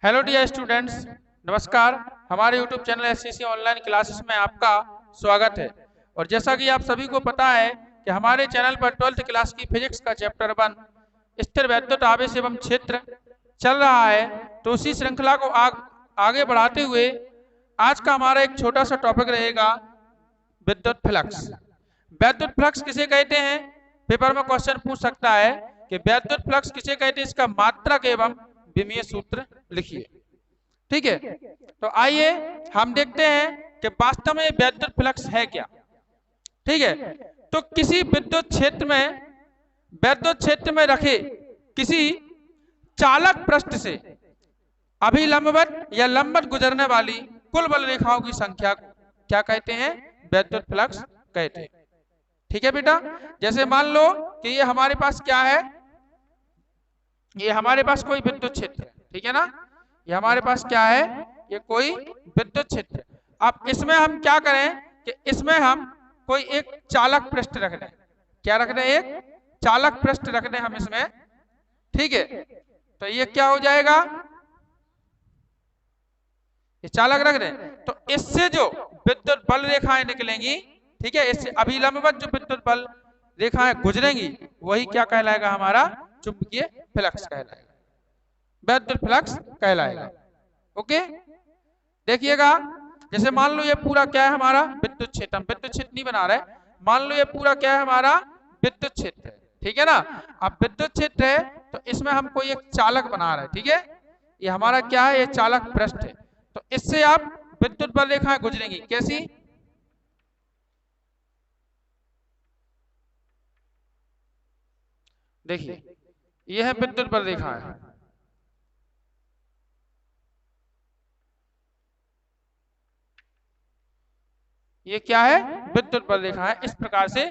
Hello dear students, नमस्कार। हमारे YouTube channel SCC online classes में आपका स्वागत है। और जैसा कि आप सभी को पता है कि हमारे चैनल पर 12th क्लास की फिजिक्स का चैप्टर 1 स्थिर वैद्युत आवेश एवं क्षेत्र चल रहा है। तो उसी श्रृंखला को आगे बढ़ाते हुए आज का हमारा एक छोटा सा टॉपिक रहेगा विद्युत फ्लक्स। वैद्युत फ्लक्स किसे कहते हैं? पेपर में क्वेश्चन पूछ सकता है कि वैद्युत फ्लक्स किसे कहते हैं, इसका मात्रक एवं विमीय सूत्र लिखिए। ठीक है, तो आइए हम देखते हैं कि वास्तव में वैद्युत फ्लक्स है क्या। ठीक है, तो किसी विद्युत क्षेत्र में रखे किसी चालक पृष्ठ से अभिलंबवत या लंबवत गुजरने वाली कुल बल रेखाओं की संख्या को क्या कहते हैं? वैद्युत फ्लक्स कहते हैं। ठीक है बेटा, जैसे मान लो कि ये हमारे पास क्या है, ये हमारे पास कोई विद्युत क्षेत्र है। ठीक है ना, ये हमारे पास क्या है, ये कोई विद्युत क्षेत्र है। अब इसमें हम क्या करें कि इसमें हम कोई एक चालक पृष्ठ रख दें। क्या रख दें? एक चालक पृष्ठ रख दें हम इसमें। ठीक है, तो ये क्या हो जाएगा, ये चालक रख दें। तो इससे जो विद्युत बल रेखाएं निकलेंगी, ठीक है, इससे अभिलंबवत जो विद्युत बल रेखाएं गुजरेंगी वही क्या कहलाएगा? हमारा चुंबकीय फ्लक्स कहलाएगा, वैद्युत फ्लक्स कहलाएगा। ओके, देखिएगा, जैसे मान लो ये पूरा क्या है हमारा विद्युत क्षेत्र, हम विद्युत क्षेत्र नहीं बना रहे, मान लो ये पूरा क्या है हमारा विद्युत क्षेत्र है। ठीक है ना, अब विद्युत क्षेत्र है तो इसमें हम कोई एक चालक बना रहे हैं। ठीक है, ये हमारा क्या है, ये चालक पृष्ठ है। तो इससे आप विद्युत बल रेखाएं गुजरेंगी। कैसी? देखिए, यह है विद्युत बल रेखा है। ये क्या है? विद्युत बल रेखा है। इस प्रकार से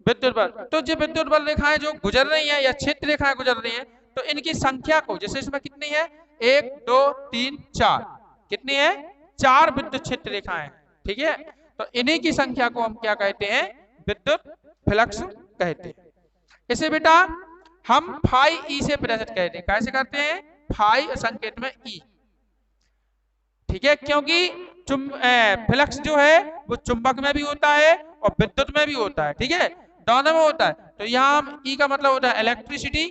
विद्युत बल, तो जो विद्युत बल रेखाएं जो गुजर रही हैं या क्षेत्र रेखाएं गुजर रही हैं, तो इनकी संख्या को, जैसे इसमें कितनी है, 1 2 3 4, कितनी है? 4 विद्युत क्षेत्र रेखाएं। ठीक है, तो इन्हीं की संख्या को हम क्या कहते हैं? विद्युत फ्लक्स कहते हैं। इसे बेटा हम फाई ई से प्रदर्शित कहते हैं। कैसे करते हैं? फाई संकेत में ई। ठीक है, क्योंकि फ्लक्स जो है वो चुंबक में भी होता है और विद्युत में भी होता है। ठीक है, दोनों में होता है। तो यहाँ हम ई का मतलब होता है इलेक्ट्रिसिटी।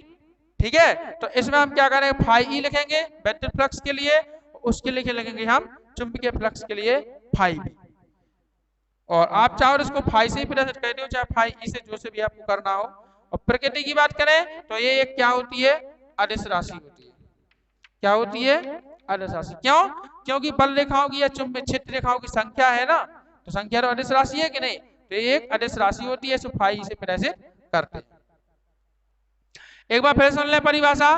ठीक है, तो इसमें हम क्या करेंगे? फाई ई लिखेंगे विद्युत फ्लक्स के लिए, उसके लिए लिखेंगे हम चुंबकीय फ्लक्स के लिए फाई बी। और आप चाहो इसको फाई से ही प्रदर्शित कहते हो, चाहे फाई ई से, जो से भी आपको करना हो। और प्रकृति की बात करें तो ये एक क्या होती है? अदिश राशि होती है। क्या होती है? अदिश राशि। क्यों? क्योंकि बल रेखाओं की या चुंबकीय क्षेत्र रेखाओं की संख्या है ना, तो संख्या तो अदिश राशि है कि नहीं, तो ये एक अदिश राशि होती है। इसको फाई से प्रदर्शित करते हैं। एक बार फिर सुन लें परिभाषा।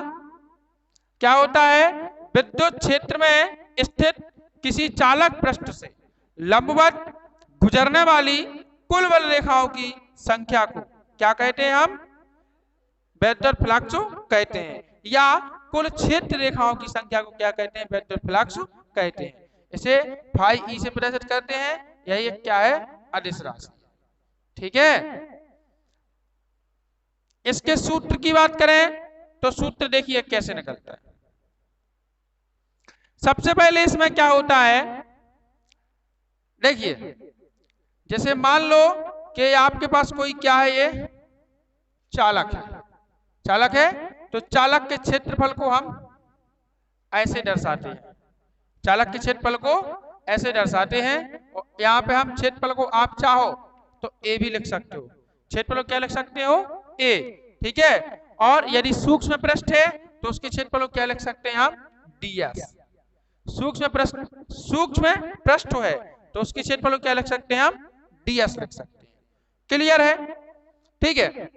क्या होता है? विद्युत क्षेत्र में स्थित किसी चालक पृष्ठ से लंबवत गुजरने वाली कुल बल रेखाओं की संख्या को क्या कहते हैं? हम वैद्युत फ्लक्स कहते हैं। या कुल क्षेत्र रेखाओं की संख्या को क्या कहते हैं? वैद्युत फ्लक्स कहते हैं। इसे फाई ई से प्रदर्शित करते हैं। यही क्या है? अदिश राशि। ठीक है, इसके सूत्र की बात करें तो सूत्र देखिए कैसे निकलता है। सबसे पहले इसमें क्या होता है, देखिए, जैसे मान लो कि आपके पास कोई क्या है, ये चालक है। चालक है तो चालक के क्षेत्रफल को हम ऐसे दर्शाते हैं। चालक के क्षेत्रफल को ऐसे दर्शाते हैं। और यहाँ पे हम क्षेत्रफल को, आप चाहो तो ए भी लिख सकते हो। क्षेत्रफल को क्या लिख सकते हो? ए। ठीक है, और यदि सूक्ष्म पृष्ठ है तो उसके क्षेत्रफल को क्या लिख सकते हैं हम? डीएस। सूक्ष्म पृष्ठ है तो उसके क्षेत्रफल को क्या लिख सकते हैं हम? डीएस लिख सकते हैं। क्लियर है? ठीक है,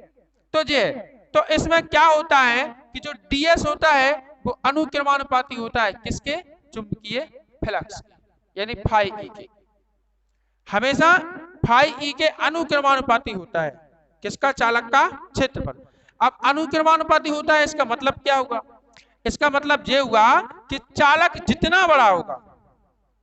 तो ये, तो इसमें क्या होता है कि जो डीएस होता है वो अनुक्रमानुपाती होता है। किसके? चुंबकीय फ्लक्स, यानी फाई ई के। हमेशा फाई ई के अनुक्रमानुपाती होता है। किसका? चालक का क्षेत्रफल। अब अनुक्रमानुपाती होता है, इसका मतलब क्या होगा? इसका मतलब ये हुआ कि चालक जितना बड़ा होगा,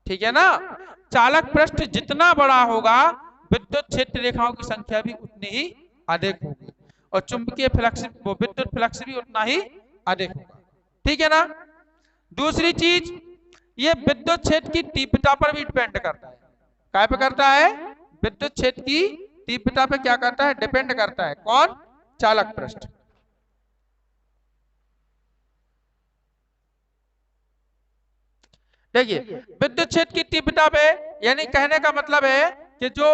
ठीक है ना, चालक पृष्ठ जितना बड़ा होगा विद्युत क्षेत्र रेखाओं की संख्या भी उतनी ही अधिक होगी और चुंबकीय फ्लक्स, वो विद्युत फ्लक्स भी उतना ही अधिक होगा। ठीक है ना, दूसरी चीज, ये विद्युत क्षेत्र की तीव्रता पर भी डिपेंड करता है। क्या पे करता है? विद्युत क्षेत्र की तीव्रता पे क्या करता है? डिपेंड करता है। कौन? चालक पृष्ठ। देखिए विद्युत क्षेत्र की तीव्रता पे, यानी कहने का मतलब है कि जो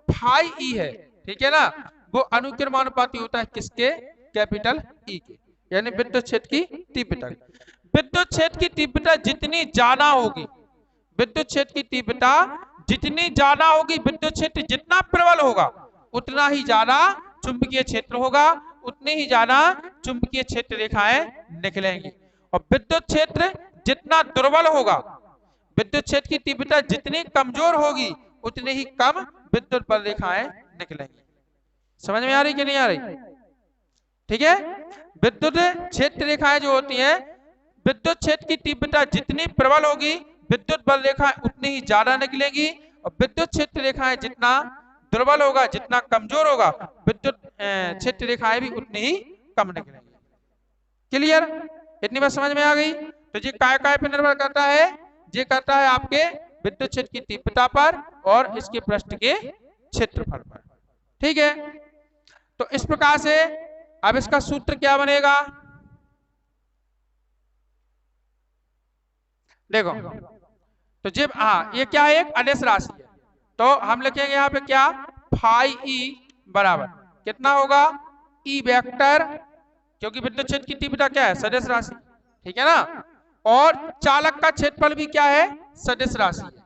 फाई ई है, ठीक है ना, वो अनुक्रमानुपाती होता है किसके? कैपिटल ई के, यानी विद्युत क्षेत्र की तीव्रता। विद्युत क्षेत्र की तीव्रता जितनी ज्यादा होगी, विद्युत क्षेत्र की तीव्रता जितनी ज्यादा होगी, विद्युत क्षेत्र जितना प्रबल होगा, उतना ही ज्यादा चुंबकीय क्षेत्र होगा, उतनी ही ज्यादा चुंबकीय क्षेत्र रेखाएं निकलेंगी। और विद्युत क्षेत्र जितना दुर्बल होगा, विद्युत क्षेत्र की तीव्रता जितनी कमजोर होगी, उतनी ही कम विद्युत बल रेखाएं निकलेंगी। समझ में आ रही कि नहीं आ रही? ठीक है। विद्युत क्षेत्र रेखाएं जो होती हैं, विद्युत क्षेत्र की तीव्रता जितनी प्रबल होगी, विद्युत बल रेखाएं उतनी ही ज्यादा निकलेगी। और विद्युत क्षेत्र रेखाएं जितना दुर्बल होगा, जितना कमजोर होगा, विद्युत क्षेत्र रेखाएं भी उतनी ही कम निकलेंगी। क्लियर? इतनी बात समझ में आ गई? तो ये काय पे निर्भर करता है? ये करता है आपके विद्युत क्षेत्र की तीव्रता पर और इसके पृष्ठ के क्षेत्रफल पर। ठीक है। तो इस प्रकार से अब इसका सूत्र क्या बनेगा? देखो, तो जब ये क्या है? एक अदिश राशि है, तो हम लिखेंगे यहाँ पे क्या? फाई ई बराबर कितना होगा? ई वेक्टर, क्योंकि विद्युत क्षेत्र की तीव्रता क्या है? सदिश राशि, ठीक है ना। और चालक का क्षेत्रफल भी क्या है? सदिश राशि है।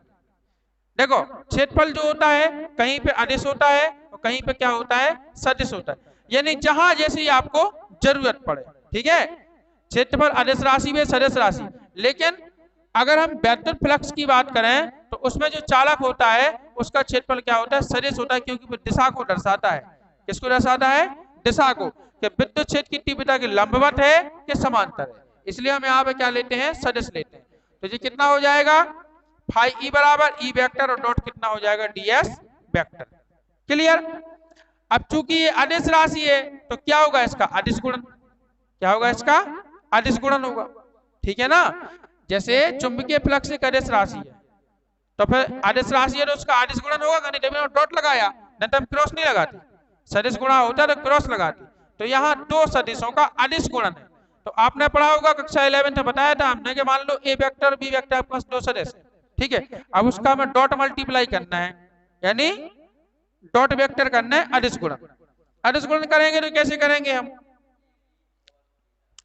देखो क्षेत्रफल जो होता है, कहीं पे अदिश होता है और कहीं पे क्या होता है? सदिश होता है, यानी जहां जैसी आपको जरूरत पड़े। ठीक है, क्षेत्रफल अदिश राशि में सदिश राशि। लेकिन अगर हम विद्युत फ्लक्स की बात करें तो उसमें जो चालक होता है उसका क्षेत्रफल क्या होता है? सदिश होता है, क्योंकि वो दिशा को दर्शाता है। किसको दर्शाता है? दिशा को, कि विद्युत क्षेत्र की तीव्रता की लंबवत है कि समांतर है। इसलिए हम यहाँ पे क्या लेते हैं? सदिश लेते हैं। तो ये कितना हो जाएगा? फाई ई बराबर ई वेक्टर और डॉट कितना हो जाएगा? DS vector. क्लियर? अब चूंकि ये अदिश राशि है तो क्या होगा इसका? अदिश गुणन। क्या होगा इसका? अदिश गुणन होगा। ठीक है ना। जैसे चुंबकीय फ्लक्स एक अदिश राशि है, तो फिर अदिश राशि है तो उसका अदिश गुणन होगा, नहीं तो डॉट लगाया, नहीं तो हम क्रॉस नहीं लगाते। सदिश गुणा होता है तो क्रॉस लगाते। तो यहाँ दो सदिशों का अदिश गुणन है। तो आपने पढ़ा होगा कक्षा 11 में बताया था हमने कि मान लो ए वेक्टर बी वेक्टर आपके पास दो सदिश है, ठीक है। अब उसका हमें डॉट मल्टीप्लाई करना है, यानी डॉट वेक्टर करना है अदिश गुणन। अदिश गुणन करेंगे तो कैसे करेंगे हम?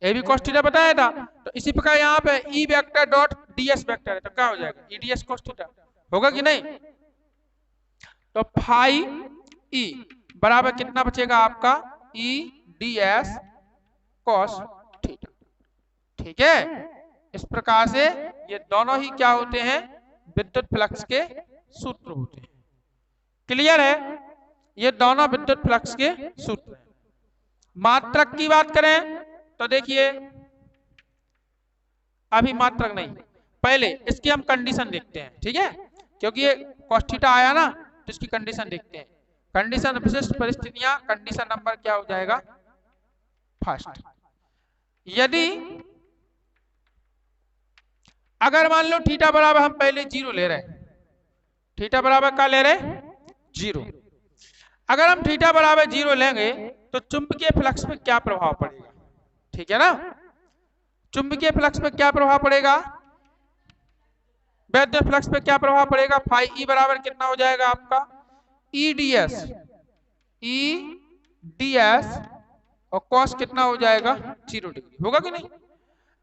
ए बी cos थीटा बताया था। तो इसी प्रकार यहाँ पे E vector dot DS vector है, तो क्या हो जाएगा? ई डीएस cos थीटा होगा कि नहीं? तो फाई ई बराबर कितना बचेगा आपका? ई डीएस cos थीटा। ठीक है। इस प्रकार से ये दोनों ही क्या होते हैं? विद्युत फ्लक्स के सूत्र होते हैं। क्लियर है? ये दोनों विद्युत फ्लक्स के सूत्र हैं। मात्रक की बात करें तो देखिए, अभी मात्रक नहीं, पहले इसकी हम कंडीशन देखते हैं। ठीक है, क्योंकि ये cos थीटा आया ना, तो इसकी कंडीशन देखते हैं। कंडीशन विशिष्ट परिस्थितियां, कंडीशन नंबर क्या हो जाएगा? फर्स्ट। यदि अगर मान लो थीटा बराबर हम पहले 0 ले रहे हैं, थीटा बराबर क्या ले रहे हैं? 0। अगर हम थीटा बराबर 0 लेंगे तो चुंबकीय फ्लक्स पे क्या प्रभाव पड़ेगा? ठीक है ना। चुंबकीय फ्लक्स पे क्या प्रभाव पड़ेगा? विद्युत फ्लक्स पे क्या प्रभाव पड़ेगा? फाई ई बराबर कितना हो जाएगा आपका? ई डीएस और कॉस कितना हो जाएगा? 0 डिग्री। होगा कि नहीं?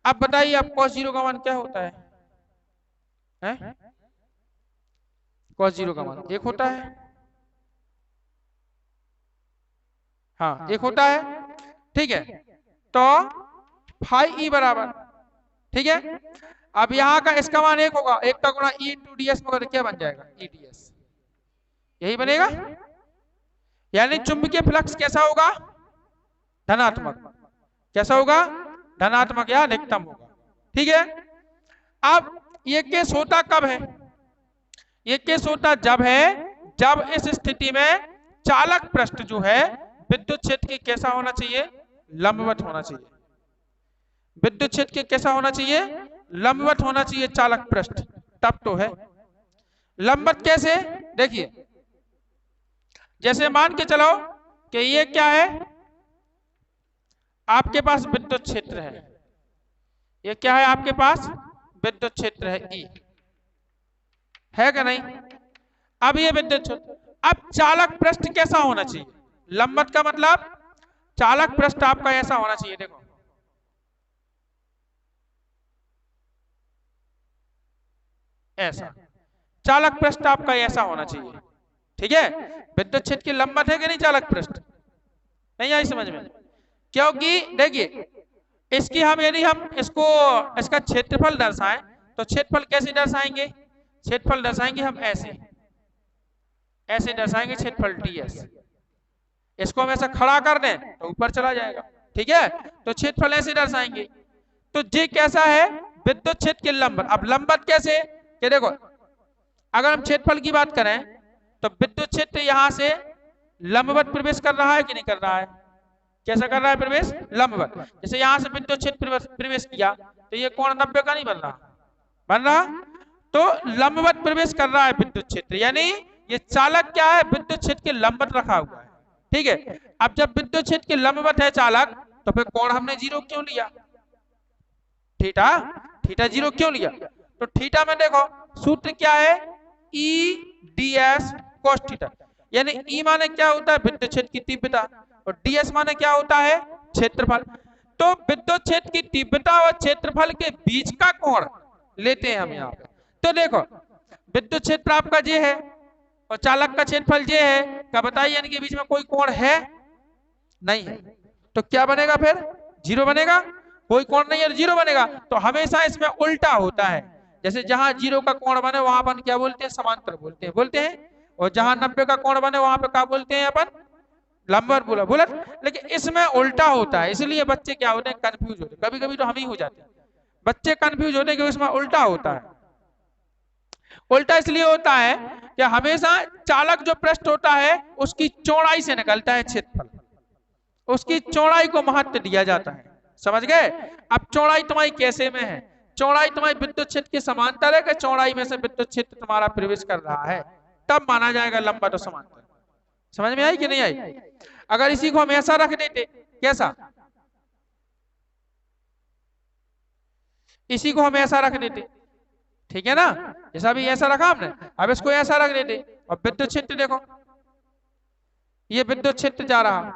अब बताइए, अब कॉस 0 का मान क्या होता है? कॉस 0 का मान 1 होता है। हाँ, 1 होता है। ठीक है, तो फाई ई बराबर, ठीक है, अब यहाँ का इसका मान 1 होगा, 1 का गुणा ई इंटू डीएस में क्या बन जाएगा? ई डीएस। यही बनेगा, यानी चुंबकीय फ्लक्स कैसा होगा? धनात्मक। कैसा होगा? धनात्मक या अधिकतम होगा। ठीक है। अब ये केस होता कब है? ये केस होता जब है जब इस स्थिति में चालक पृष्ठ जो है विद्युत क्षेत्र के कैसा होना चाहिए? लंबवत होना चाहिए। विद्युत क्षेत्र के कैसा होना चाहिए? लंबवत होना चाहिए चालक पृष्ठ, तब तो है। लंबवत कैसे, देखिए जैसे मान के चलो कि ये क्या है, आपके पास विद्युत क्षेत्र है, ये क्या है आपके पास विद्युत क्षेत्र है ई, है क्या नहीं। अब ये विद्युत क्षेत्र, अब चालक पृष्ठ कैसा होना चाहिए, लंबवत का मतलब चालक पृष्ठ आपका ऐसा होना चाहिए, देखो ऐसा चालक पृष्ठ आपका ऐसा होना चाहिए, ठीक है। विद्युत क्षेत्र की लंबवत है कि नहीं चालक पृष्ठ, नहीं आई समझ में, क्योंकि देखिए इसकी हम यदि हम इसको इसका क्षेत्रफल दर्शाएं तो क्षेत्रफल कैसे दर्शाएंगे, क्षेत्रफल दर्शाएंगे हम ऐसे, ऐसे दर्शाएंगे क्षेत्रफल ds, इसको हम ऐसा खड़ा कर दें तो ऊपर चला जाएगा, ठीक है। तो क्षेत्रफल ऐसे दर्शाएंगे। तो ये कैसा है, विद्युत क्षेत्र के लंबवत। अब लंबवत कैसे, कि देखो अगर हम क्षेत्रफल की बात करें तो विद्युत क्षेत्र यहां से लंबवत प्रवेश कर रहा है कि नहीं कर रहा है, कैसा कर रहा है प्रवेश, लंबवत। जैसे यहां से विद्युत क्षेत्र प्रवेश किया तो ये कोण 90 का नहीं बन रहा, बन रहा, तो लंबवत प्रवेश कर रहा है विद्युत क्षेत्र, यानी ये चालक क्या है, विद्युत क्षेत्र के लंबवत रखा हुआ है, ठीक है। अब जब विद्युत क्षेत्र के लंबवत है चालक, तो फिर कोण हमने 0 क्यों लिया, थीटा, थीटा 0 क्यों लिया, तो थीटा में देखो सूत्र क्या है, ई ds cos थीटा, यानी ई माने क्या होता है विद्युत क्षेत्र की तीव्रता और ds माने क्या होता है क्षेत्रफल। तो विद्युत क्षेत्र की तीव्रता और क्षेत्रफल के बीच का कोण लेते हैं हम यहाँ पे। तो देखो विद्युत क्षेत्र आपका जे है और चालक का क्षेत्रफल जे है, क्या बताइए इनके बीच में कोई कोण है, नहीं है, तो क्या बनेगा फिर 0 बनेगा, कोई कोण नहीं है 0 बनेगा। तो हमेशा इसमें उल्टा होता है, जैसे जहां 0 का कोण बने वहां अपन क्या बोलते हैं, समांतर बोलते हैं, और जहां 90 का कोण बने वहां पे क्या बोलते हैं अपन, लंबवत बोला बोला। लेकिन इसमें उल्टा होता है, इसलिए बच्चे क्या होते हैं, कंफ्यूज होते हैं, कभी कभी तो हम ही हो जाते हैं, बच्चे कंफ्यूज होते हैं कि इसमें उल्टा होता है। उल्टा इसलिए होता है कि हमेशा चालक जो पृष्ठ होता है उसकी चौड़ाई से निकलता है क्षेत्रफल, उसकी चौड़ाई को महत्व दिया जाता है, समझ गए। अब चौड़ाई तुम्हारी कैसे में है, चौड़ाई तुम्हारी विद्युत क्षेत्र के समांतर है कि चौड़ाई में से विद्युत क्षेत्र तुम्हारा प्रवेश कर रहा है, तब माना जाएगा लंबवत और समांतर। समझ में आई कि नहीं आई। अगर इसी को हम ऐसा रख देते, कैसा, इसी को हम ऐसा रख देते, ठीक है ना, जैसा भी ऐसा रखा हमने, अब इसको ऐसा रख देते और विद्युत क्षेत्र देखो, ये विद्युत क्षेत्र जा रहा,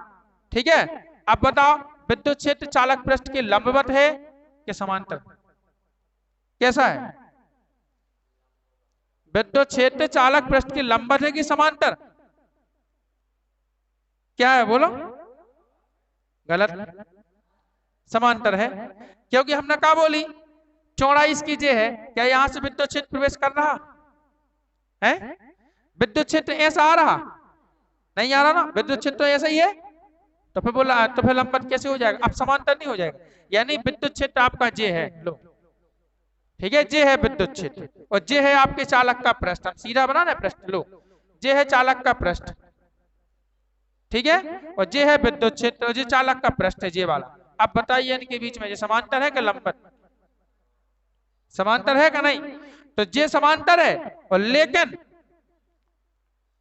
ठीक है। अब बताओ विद्युत क्षेत्र चालक पृष्ठ के लंबवत है कि समांतर, कैसा है, विद्युत क्षेत्र चालक पृष्ठ के लंबवत है कि समांतर, क्या है बोलो, गलत, समांतर है, क्योंकि हमने कहा बोली चौड़ाई इसकी जे है, क्या यहां से विद्युत क्षेत्र प्रवेश कर रहा है, विद्युत क्षेत्र ऐसा आ रहा, नहीं आ रहा ना, विद्युत क्षेत्र ऐसा ही है, तो फिर बोला तो फिर लंबवत कैसे हो जाएगा, अब समांतर नहीं हो जाएगा, यानी विद्युत क्षेत्र आपका जे है, लो ठीक है, जे है विद्युत क्षेत्र और जे है आपके चालक का पृष्ठ, हम सीधा बनाना है पृष्ठ, लो जे है चालक का पृष्ठ, ठीक है, और जे है विद्युत क्षेत्र और जे चालक का पृष्ठ है, जे वाला। अब बताइए इनके बीच में ये समांतर है कि लंबवत, समांतर है कि नहीं, तो जे समांतर है, और लेकिन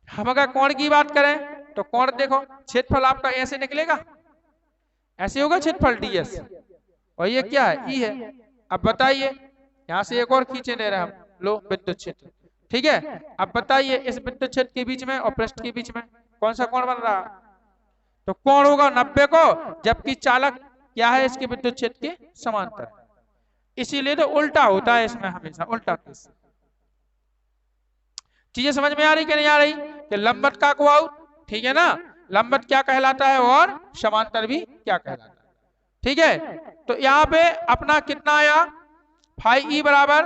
हम अगर कोण की बात करें तो कोण देखो क्षेत्रफल आपका ऐसे निकलेगा, ऐसे होगा क्षेत्रफल ds, और ये क्या है ई है। अब बताइए यहां से एक और खींचे दे रहे हम, लो विद्युत क्षेत्र, ठीक है। अब बताइए इस विद्युत क्षेत्र के बीच में और पृष्ठ के बीच में कौन सा कोण बन रहा, तो कोण होगा 90 को, जबकि चालक क्या है इसके विद्युत क्षेत्र के समांतर, इसीलिए तो उल्टा होता है इसमें, हमेशा उल्टा केस। चीजें समझ में आ रही कि नहीं आ रही, कि लंबवत का को आउट, ठीक है ना, लंबवत क्या कहलाता है और समांतर भी क्या कहलाता है, ठीक है। तो यहाँ पे अपना कितना आया, फाई ई बराबर,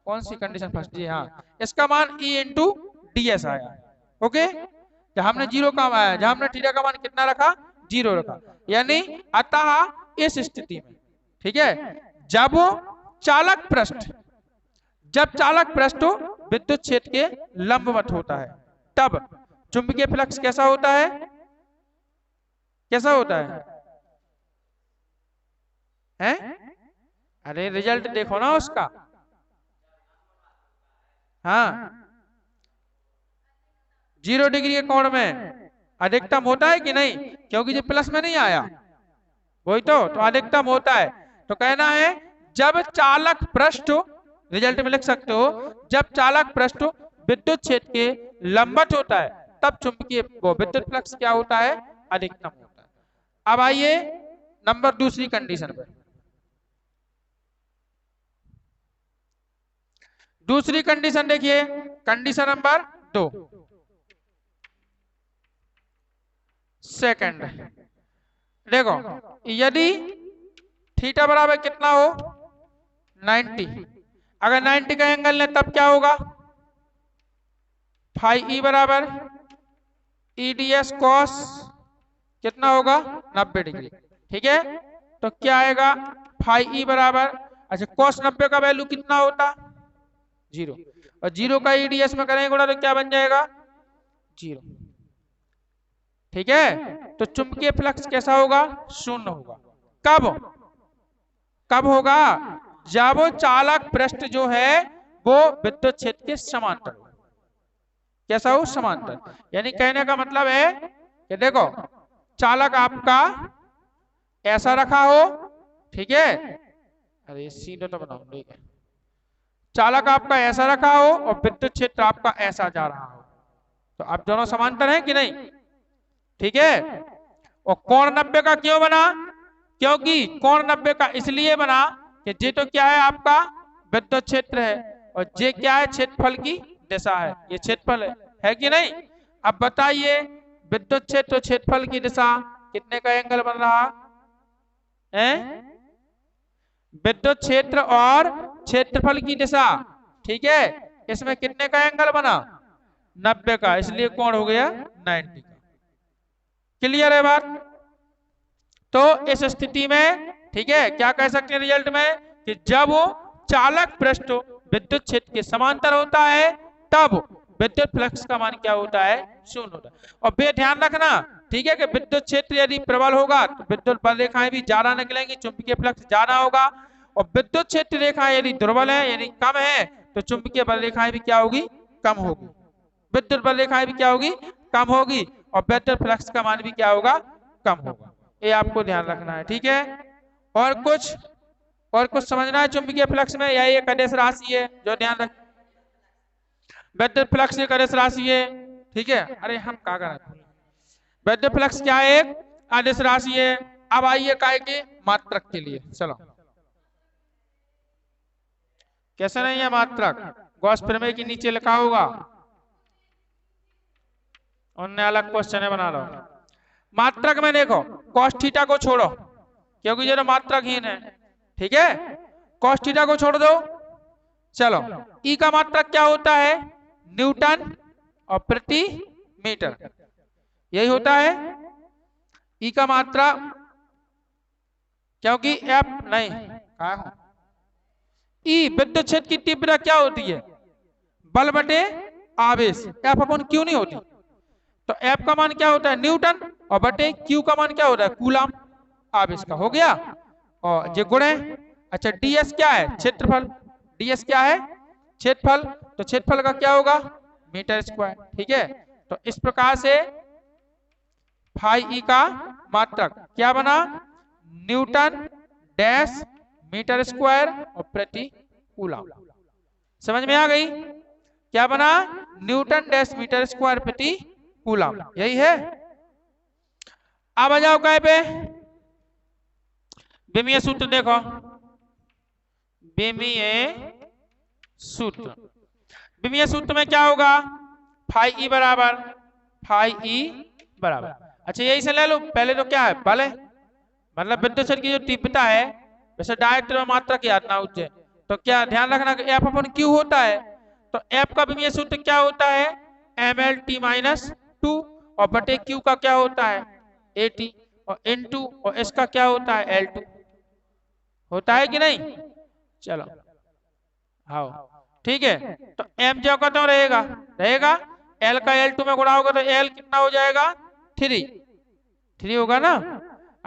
कौन सी कंडीशन फर्स्ट, जी हाँ, इसका मान ई इंटू ds आया, ओके। जहां हमने 0 का आया, जहां हमने थीटा का मान कितना रखा, 0 रखा, यानी अतः इस स्थिति में, ठीक है, जब चालक पृष्ठ, जब चालक पृष्ठ विद्युत क्षेत्र के लंबवत होता है, तब चुंबकीय फ्लक्स कैसा होता है, कैसा होता है, हैं? अरे रिजल्ट देखो ना उसका। हाँ, 0 डिग्री के कोण में अधिकतम होता है कि नहीं, क्योंकि जो प्लस में नहीं आया वही तो अधिकतम होता है। तो कहना है जब चालक पृष्ठ, रिजल्ट में लिख सकते हो, जब चालक पृष्ठ विद्युत क्षेत्र के लंबवत होता है तब चुंबकीय वो विद्युत फ्लक्स क्या होता है, अधिकतम होता है। अब आइए नंबर दूसरी कंडीशन पर। दूसरी कंडीशन देखिए, कंडीशन नंबर 2 सेकंड। देखो यदि थीटा बराबर कितना हो 90, अगर 90 का एंगल ले तब क्या होगा, फाई ई बराबर EDS कॉस कितना होगा 90 डिग्री। ठीक है, तो क्या आएगा फाई ई बराबर, अच्छा कॉस 90 का वैल्यू कितना होता 0, और 0 का EDS में करेंगे गुणा तो क्या बन जाएगा 0। ठीक है, तो चुंबकीय फ्लक्स कैसा होगा, शून्य होगा। कब कब होगा, जब वो चालक पृष्ठ जो है वो विद्युत क्षेत्र के समांतर हो। कैसा हो, समांतर। यानी कहने का मतलब है कि देखो चालक आपका ऐसा रखा हो, ठीक है, अरे सीधा तो बनाओ, ठीक है, चालक आपका ऐसा रखा हो और विद्युत क्षेत्र आपका ऐसा जा रहा हो, तो आप दोनों समांतर हैं कि नहीं। ठीक है, और कोण 90 का क्यों बना, क्योंकि कोण 90 का इसलिए बना कि जे तो क्या है आपका विद्युत क्षेत्र है और जे क्या है क्षेत्रफल की दिशा है, ये क्षेत्रफल है कि नहीं। अब बताइए विद्युत क्षेत्र और क्षेत्रफल की दिशा कितने का एंगल बन रहा है, विद्युत क्षेत्र और क्षेत्रफल की दिशा, ठीक है, इसमें कितने का एंगल बना 90 का, इसलिए कोण हो गया 90 का। क्लियर है बात। तो इस स्थिति में ठीक है क्या कह सकते हैं रिजल्ट में कि जब वो चालक पृष्ठ विद्युत क्षेत्र के समांतर होता है तब विद्युत फ्लक्स का मान क्या होता है, शून्य होता है। और बे ध्यान रखना, ठीक है, कि विद्युत क्षेत्र यदि प्रबल होगा तो विद्युत बल रेखाएं भी ज्यादा निकलेंगी, चुंबकीय फ्लक्स ज्यादा होगा, और विद्युत क्षेत्र रेखाएं यदि दुर्बल है यानी कम है तो चुंबकीय बल रेखाएं भी क्या होगी, कम होगी, विद्युत बल रेखाएं भी क्या होगी, कम होगी, और विद्युत फ्लक्स का मान भी क्या होगा, कम होगा। ये आपको ध्यान रखना है। ठीक है, और कुछ समझना है चुंबकीय फ्लक्स में, यह एक अदिश राशि है जो ध्यान रख, विद्युत फ्लक्स एक अदिश राशि है। ठीक है, अरे हम क्या कर रहे हैं, विद्युत फ्लक्स क्या है, एक अदिश राशि है। अब आइए काय के मात्रक के लिए, चलो कैसे नहीं है मात्रक, गॉस प्रमेय के नीचे लिखा होगा, उन्हें अलग क्वेश्चन बना लो। मात्रक में देखो कॉस थीटा को छोड़ो क्योंकि जो मात्रक हीन है, ठीक है, कॉस थीटा को छोड़ दो। चलो ई का मात्रक क्या होता है, न्यूटन और प्रति मीटर, यही होता है ई का मात्रा, क्योंकि एफ नहीं ई विद्युत क्षेत्र की तीव्रता क्या होती है, बल बटे आवेश, एफ अपन क्यों नहीं होती, तो एफ का मान क्या होता है न्यूटन और बटे क्यू का मान क्या होता है कूलम आवेश का, हो गया। और ये गुण है। अच्छा डीएस क्या है, क्षेत्रफल, डीएस क्या है क्षेत्रफल, तो क्षेत्रफल का क्या होगा मीटर स्क्वायर। ठीक है, तो इस प्रकार से फाई ई का मात्रक क्या बना, न्यूटन डैश मीटर स्क्वायर और प्रति कूलम। समझ में आ गई, क्या बना न्यूटन डैश मीटर स्क्वायर प्रति कूलम, यही है। अब आ जाओ काय पे, विमीय सूत्र देखो, विमीय सूत्र, विमीय सूत्र में क्या होगा फाई ई बराबर, फाई ई बराबर, अच्छा यही से ले लो, पहले तो क्या है बल है, मतलब विद्युत क्षेत्र की जो तीव्रता है, वैसे डायरेक्ट में मात्रक याद ना उज्जै, तो क्या ध्यान रखना कि एफ अपन क्यू होता है, तो एफ का विमीय सूत्र क्या होता है MLT माइनस 2 और बटे क्यू का क्या होता है AT और N2 और इसका क्या होता है L2, होता है कि नहीं। चलो हाँ ठीक है, तो M जो का तो रहेगा रहेगा, L का L2 में गुणा होगा तो L कितना हो जाएगा 3 होगा ना।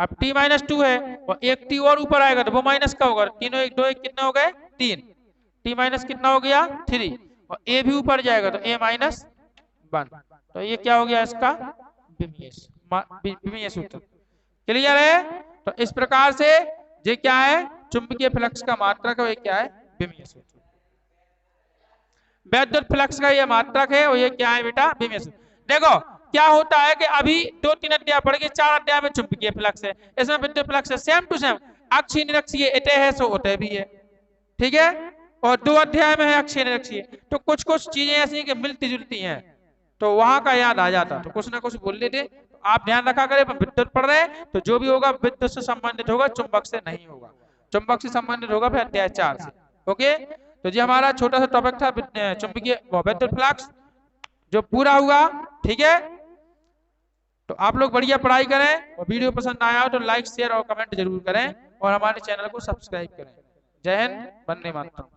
अब t माइनस 2 है और एक t और ऊपर आएगा तो वो माइनस का होगा, तीनों एक दो एक कितना हो गए 3, t माइनस कितना हो गया 3 और a भी ऊपर जाएगा तो a माइनस 1, तो ये क्या हो गया इसका विमीय सूत्र। क्लियर है? तो इस प्रकार से ये क्या है चुंबकीय फ्लक्स का मात्रक है, ये क्या है विमीय सूत्र। वैद्युत फ्लक्स का ये मात्रक है और ये क्या है बेटा विमीय सूत्र। देखो क्या होता है कि अभी 2-3 अध्याय पढ़ के 4 अध्याय में चुंबकीय फ्लक्स है, इसमें विद्युत फ्लक्स है सेम टू सेम, अक्षीय निरक्षीय एटे है सो ओटे भी है, ठीक है, और 2 अध्याय में है अक्षीय निरक्षीय, तो कुछ कुछ चीजें ऐसी कि मिलती जुलती हैं तो वहां का याद आ जाता, तो कुछ ना कुछ बोल लेते, तो आप ध्यान रखा करें विद्युत पढ़ रहे हैं तो जो भी होगा विद्युत से संबंधित होगा, चुंबक से नहीं होगा, चुंबक से संबंधित होगा फिर अध्याय 4 से। ओके, तो ये हमारा छोटा सा टॉपिक था चुंबकीय विद्युत फ्लक्स जो पूरा हुआ, ठीक है। तो आप लोग बढ़िया पढ़ाई करें और वीडियो पसंद आया हो तो लाइक शेयर और कमेंट जरूर करें और हमारे चैनल को सब्सक्राइब करें। जय हिंद, वंदे मातरम।